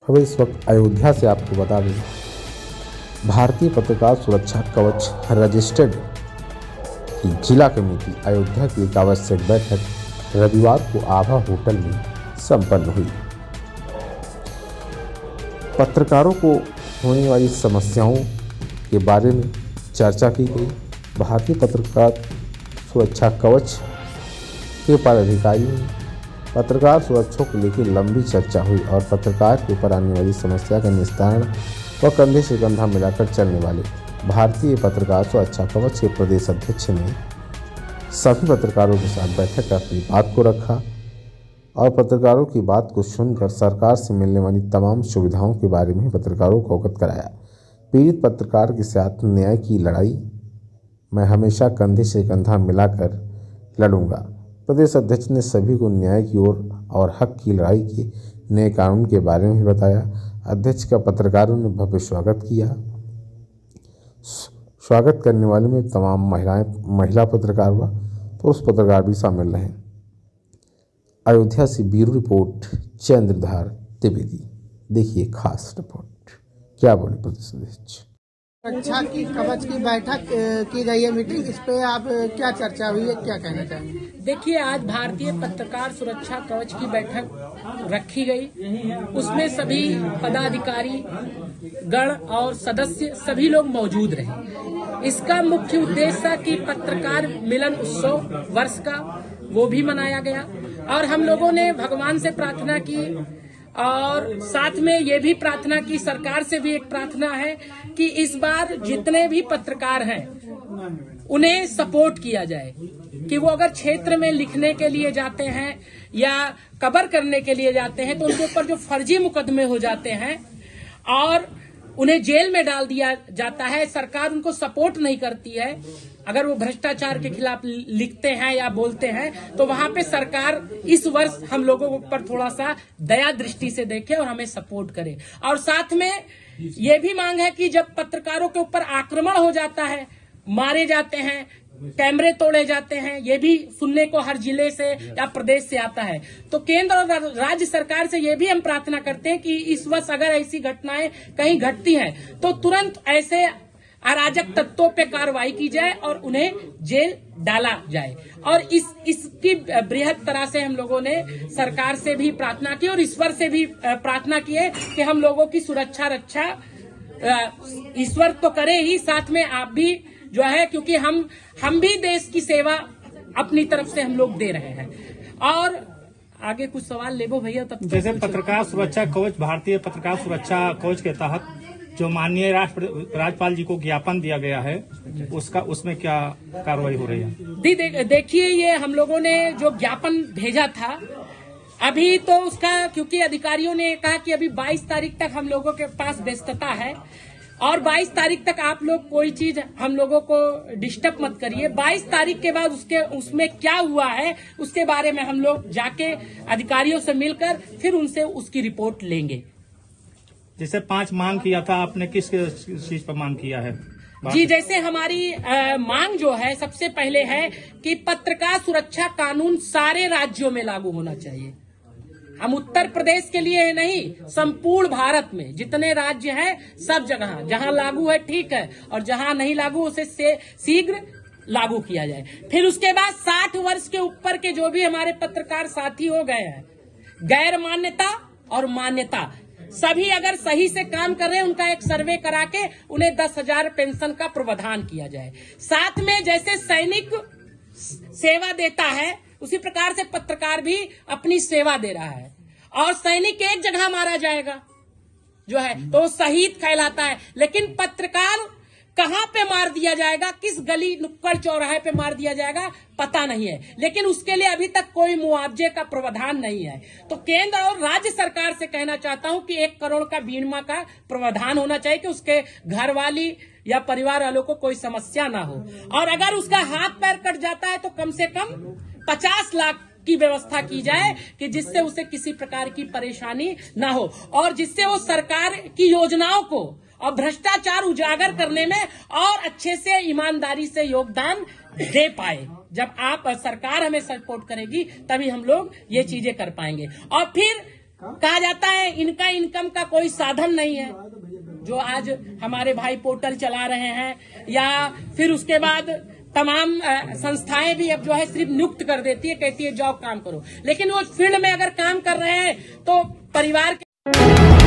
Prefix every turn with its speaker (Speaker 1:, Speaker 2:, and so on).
Speaker 1: अब इस वक्त अयोध्या से आपको बता दें, भारतीय पत्रकार सुरक्षा कवच रजिस्टर्ड की जिला कमेटी अयोध्या की एक आवश्यक बैठक रविवार को आभा होटल में संपन्न हुई। पत्रकारों को होने वाली समस्याओं के बारे में चर्चा की गई। भारतीय पत्रकार सुरक्षा कवच के पदाधिकारियों ने पत्रकार सुरक्षा को लेकर लंबी चर्चा हुई और पत्रकार के ऊपर आने वाली समस्या का निस्तारण व कंधे से कंधा मिलाकर चलने वाले भारतीय पत्रकार सुरक्षा कवच के प्रदेश अध्यक्ष ने सभी पत्रकारों के साथ बैठक कर अपनी बात को रखा और पत्रकारों की बात को सुनकर सरकार से मिलने वाली तमाम सुविधाओं के बारे में पत्रकारों को अवगत कराया। पीड़ित पत्रकार के साथ न्याय की लड़ाई मैं हमेशा कंधे से कंधा मिलाकर लड़ूंगा। प्रदेश अध्यक्ष ने सभी को न्याय की ओर और हक की लड़ाई के नए कानून के बारे में बताया। अध्यक्ष का पत्रकारों ने भव्य स्वागत किया। स्वागत करने वाले में तमाम महिला पत्रकार व पुरुष पत्रकार भी शामिल रहे। अयोध्या से ब्यूरो रिपोर्ट चंद्रधार त्रिवेदी। देखिए खास रिपोर्ट। क्या बोले प्रदेश अध्यक्ष?
Speaker 2: सुरक्षा की कवच की बैठक की गई है, मीटिंग, इस पे आप क्या चर्चा हुई है, क्या कहना चाहेंगे?
Speaker 3: देखिए, आज भारतीय पत्रकार सुरक्षा कवच की बैठक रखी गई। उसमें सभी पदाधिकारी गण और सदस्य सभी लोग मौजूद रहे। इसका मुख्य उद्देश्य था कि पत्रकार मिलन उत्सव वर्ष का वो भी मनाया गया और हम लोगों ने भगवान से प्रार्थना की और साथ में ये भी प्रार्थना की, सरकार से भी एक प्रार्थना है कि इस बार जितने भी पत्रकार हैं उन्हें सपोर्ट किया जाए कि वो अगर क्षेत्र में लिखने के लिए जाते हैं या कवर करने के लिए जाते हैं तो उनके ऊपर जो फर्जी मुकदमे हो जाते हैं और उन्हें जेल में डाल दिया जाता है, सरकार उनको सपोर्ट नहीं करती है। अगर वो भ्रष्टाचार के खिलाफ लिखते हैं या बोलते हैं तो वहां पे सरकार इस वर्ष हम लोगों पर थोड़ा सा दया दृष्टि से देखे और हमें सपोर्ट करे। और साथ में ये भी मांग है कि जब पत्रकारों के ऊपर आक्रमण हो जाता है, मारे जाते हैं, कैमरे तोड़े जाते हैं, ये भी सुनने को हर जिले से या प्रदेश से आता है, तो केंद्र और राज्य सरकार से ये भी हम प्रार्थना करते हैं कि इस वर्ष अगर ऐसी घटनाएं कहीं घटती हैं तो तुरंत ऐसे अराजक तत्वों पे कार्रवाई की जाए और उन्हें जेल डाला जाए। और इसकी बृहद तरह से हम लोगों ने सरकार से भी प्रार्थना की और ईश्वर से भी प्रार्थना की है कि हम लोगों की सुरक्षा रक्षा ईश्वर तो करे ही, साथ में आप भी जो है, क्योंकि हम भी देश की सेवा अपनी तरफ से हम लोग दे रहे हैं। और आगे कुछ सवाल लेबो भैया तब।
Speaker 4: जैसे पत्रकार सुरक्षा कवच, भारतीय पत्रकार सुरक्षा कवच के तहत जो माननीय राज्यपाल जी को ज्ञापन दिया गया है, उसमें क्या कार्रवाई हो रही है?
Speaker 3: देखिए, ये हम लोगों ने जो ज्ञापन भेजा था अभी तो उसका, क्योंकि अधिकारियों ने कहा कि अभी 22 तारीख तक हम लोगों के पास व्यस्तता है और 22 तारीख तक आप लोग कोई चीज हम लोगों को डिस्टर्ब मत करिए। 22 तारीख के बाद उसमें क्या हुआ है उसके बारे में हम लोग जाके अधिकारियों से मिलकर फिर उनसे उसकी रिपोर्ट लेंगे।
Speaker 4: जैसे 5 मांग किया था आपने, किस चीज पर मांग किया है?
Speaker 3: जी, जैसे हमारी मांग जो है सबसे पहले है कि पत्रकार सुरक्षा कानून सारे राज्यों में लागू होना चाहिए। हम उत्तर प्रदेश के लिए नहीं, संपूर्ण भारत में जितने राज्य हैं सब जगह जहां लागू है ठीक है, और जहां नहीं लागू उसे शीघ्र लागू किया जाए। फिर उसके बाद 60 वर्ष के ऊपर के जो भी हमारे पत्रकार साथी हो गए हैं, गैर मान्यता और मान्यता सभी अगर सही से काम कर रहे हैं, उनका एक सर्वे करा के उन्हें 10,000 पेंशन का प्रावधान किया जाए। साथ में जैसे सैनिक सेवा देता है उसी प्रकार से पत्रकार भी अपनी सेवा दे रहा है और सैनिक एक जगह मारा जाएगा जो है तो शहीद कहलाता है, लेकिन पत्रकार कहां पे मार दिया जाएगा, किस गली नुक्कड़ चौराहे पे मार दिया जाएगा पता नहीं है, लेकिन उसके लिए अभी तक कोई मुआवजे का प्रावधान नहीं है। तो केंद्र और राज्य सरकार से कहना चाहता हूं कि 1 करोड़ का बीमा का प्रावधान होना चाहिए कि उसके घर वाली या परिवार वालों को कोई समस्या ना हो, और अगर उसका हाथ पैर कट जाता है तो कम से कम 50 लाख की व्यवस्था की जाए कि जिससे उसे किसी प्रकार की परेशानी ना हो और जिससे वो सरकार की योजनाओं को और भ्रष्टाचार उजागर करने में और अच्छे से ईमानदारी से योगदान दे पाए। जब आप सरकार हमें सपोर्ट करेगी तभी हम लोग ये चीजें कर पाएंगे। और फिर कहा जाता है इनका इनकम का कोई साधन नहीं है, जो आज हमारे भाई पोर्टल चला रहे हैं, या फिर उसके बाद तमाम संस्थाएं भी अब जो है सिर्फ नियुक्त कर देती है, कहती है जाओ काम करो, लेकिन वो फील्ड में अगर काम कर रहे हैं तो परिवार के